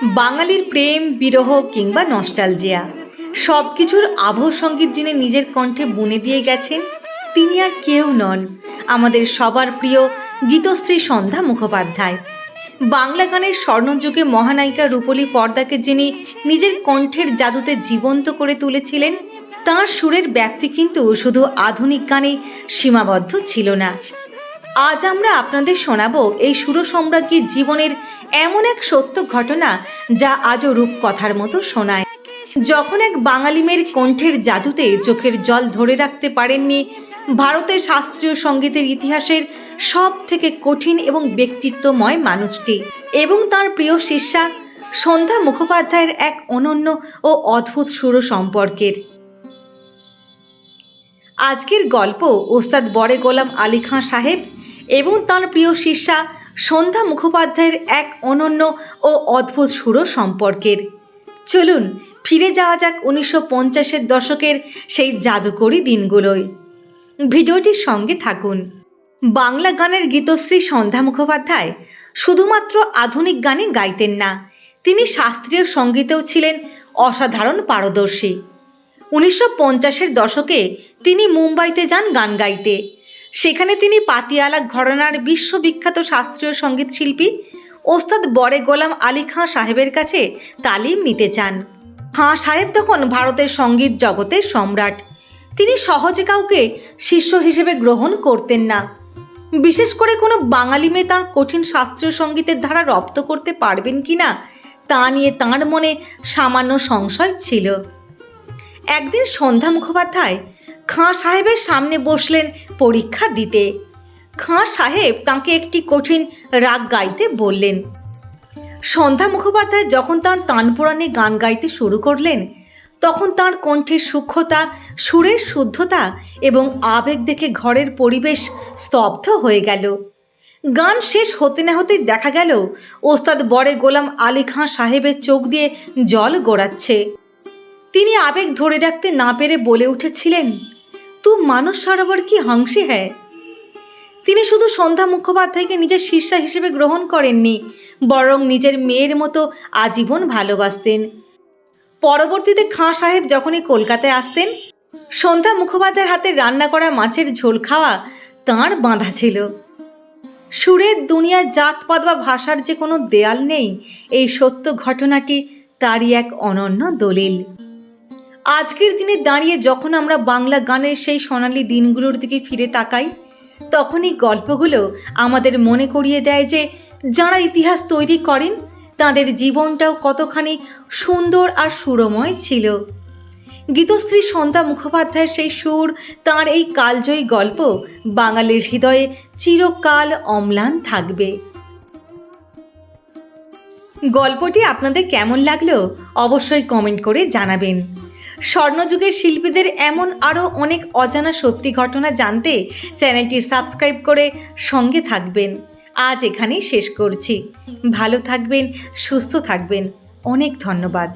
বাঙালির প্রেম, বিরহ কিংবা নস্টালজিয়া সব কিছুর আবহ সঙ্গীত যিনি নিজের কণ্ঠে বুনে দিয়ে গেছেন তিনি আর কেউ নন, আমাদের সবার প্রিয় গীতশ্রী সন্ধ্যা মুখোপাধ্যায়। বাংলা গানের স্বর্ণযুগে মহানায়িকা রূপলী পর্দাকে যিনি নিজের কণ্ঠের জাদুতে জীবন্ত করে তুলেছিলেন, তাঁর সুরের ব্যাপ্তি কিন্তু শুধু আধুনিক গানেই সীমাবদ্ধ ছিল না। আজ আমরা আপনাদের শোনাবো এই সুরসম্রাজ্ঞীর জীবনের এমন এক সত্য ঘটনা যা আজও রূপকথার মতো শোনায়। যখন এক বাঙালি মেয়ের কণ্ঠের জাদুতে চোখের জল ধরে রাখতে পারেননি ভারতের শাস্ত্রীয় সঙ্গীতের ইতিহাসের সব থেকে কঠিন এবং ব্যক্তিত্বময় মানুষটি এবং তার প্রিয় শিষ্যা সন্ধ্যা মুখোপাধ্যায়ের এক অনন্য ও অদ্ভুত সুর সম্পর্কের। আজকের গল্প ওস্তাদ বড়ে গোলাম আলী খাঁ সাহেব এবং তাঁর প্রিয় শিষ্যা সন্ধ্যা মুখোপাধ্যায়ের এক অনন্য ও অদ্ভুত সুর সম্পর্কের। চলুন ফিরে যাওয়া যাক 1950-এর দশকের সেই জাদুকরী দিনগুলোয়। ভিডিওটির সঙ্গে থাকুন। বাংলা গানের গীতশ্রী সন্ধ্যা মুখোপাধ্যায় শুধুমাত্র আধুনিক গানে গাইতেন না, তিনি শাস্ত্রীয় সঙ্গীতেও ছিলেন অসাধারণ পারদর্শী। 1950-এর দশকে তিনি মুম্বাইতে যান গান গাইতে। সেখানে তিনি পাতিয়ালা ঘরানার বিশ্ববিখ্যাত শাস্ত্রীয় সঙ্গীত শিল্পী ওস্তাদ বড়ে গোলাম আলী খাঁ সাহেবের কাছে তালিম নিতে চান। খাঁ সাহেব তখন ভারতের সঙ্গীত জগতের সম্রাট। তিনি সহজে কাউকে শিষ্য হিসেবে গ্রহণ করতেন না, বিশেষ করে কোনো বাঙালি মেয়ে তাঁর কঠিন শাস্ত্রীয় সঙ্গীতের ধারা রপ্ত করতে পারবেন কিনা তা নিয়ে তাঁর মনে সামান্য সংশয় ছিল। একদিন সন্ধ্যা মুখোপাধ্যায় খাঁ সাহেবের সামনে বসলেন পরীক্ষা দিতে। খাঁ সাহেব তাঁকে একটি কঠিন রাগ গাইতে বললেন। সন্ধ্যা মুখোপাধ্যায় যখন তাঁর তানপুরাণে গান গাইতে শুরু করলেন তখন তাঁর কণ্ঠের সূক্ষ্মতা, সুরের শুদ্ধতা এবং আবেগ দেখে ঘরের পরিবেশ স্তব্ধ হয়ে গেল। গান শেষ হতে না হতেই দেখা গেল ওস্তাদ বড়ে গোলাম আলী খাঁ সাহেবের চোখ দিয়ে জল গড়াচ্ছে। তিনি আবেগ ধরে রাখতে না পেরে বলে উঠেছিলেন, তু মানুষ সরোবর কি হংসে হ্যায়। তিনি শুধু সন্ধ্যা মুখোপাধ্যায়কে নিজের শিষ্যা হিসেবে গ্রহণ করেননি, বরং নিজের মেয়ের মতো আজীবন ভালোবাসতেন। পরবর্তীতে খাঁ সাহেব যখনই কলকাতায় আসতেন, সন্ধ্যা মুখোপাধ্যায়ের হাতে রান্না করা মাছের ঝোল খাওয়া তাঁর বাঁধা ছিল। সুরের দুনিয়ায় জাতপাত বা ভাষার যে কোনো দেয়াল নেই, এই সত্য ঘটনাটি তারই এক অনন্য দলিল। আজকের দিনে দাঁড়িয়ে যখন আমরা বাংলা গানের সেই সোনালি দিনগুলোর দিকে ফিরে তাকাই, তখন এই গল্পগুলো আমাদের মনে করিয়ে দেয় যে যাঁরা ইতিহাস তৈরি করেন তাঁদের জীবনটাও কতখানি সুন্দর আর সুরময় ছিল। গীতশ্রী সন্ধ্যা মুখোপাধ্যায়ের সেই সুর, তাঁর এই কালজয়ী গল্প বাঙালির হৃদয়ে চিরকাল অম্লান থাকবে। গল্পটি আপনাদের কেমন লাগলো অবশ্যই কমেন্ট করে জানাবেন। স্বর্ণযুগের শিল্পীদের এমন আরও অনেক অজানা সত্যি ঘটনা জানতে চ্যানেলটি সাবস্ক্রাইব করে সঙ্গে থাকবেন। আজ এখানেই শেষ করছি। ভালো থাকবেন, সুস্থ থাকবেন। অনেক ধন্যবাদ।